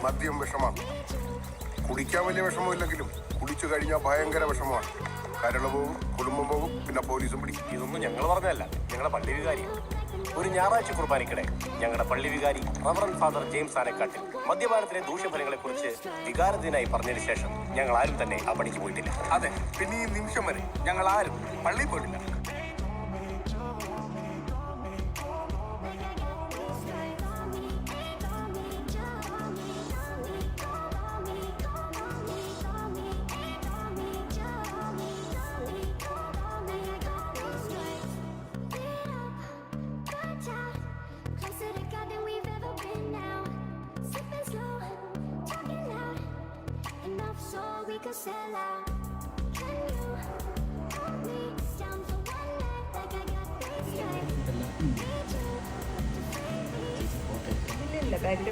മദ്യം വിഷമാണ്. കുടിക്കാൻ വലിയ വിഷമമില്ലെങ്കിലും കുടിച്ചു കഴിഞ്ഞാൽ ഭയങ്കര വിഷമമാണ്. കരള് പോകും, കുടുംബം പോകും, പിന്നെ പോലീസും പിടിക്കും. ഇതൊന്നും ഞങ്ങൾ പറഞ്ഞതല്ല, ഞങ്ങളുടെ പള്ളി വികാരി. ഒരു ഞായറാഴ്ച കുർബാനയ്ക്കിടെ ഞങ്ങളുടെ പള്ളി വികാരി റവറന്റ് ഫാദർ ജെയിംസ് ആനക്കാട്ടിൽ മദ്യപാനത്തിലെ ദൂഷ്യഫലങ്ങളെ കുറിച്ച് വികാരത്തിനായി പറഞ്ഞതിന് ശേഷം ഞങ്ങൾ ആരും തന്നെ ആ പണിക്ക് പോയിട്ടില്ല. അതെ, പിന്നെ ഈ നിമിഷം വരെ ഞങ്ങൾ ആരും പള്ളിയിൽ പോയിട്ടില്ല. Sell out. Can you hold me down for one night like I got this right? Need you to fade me.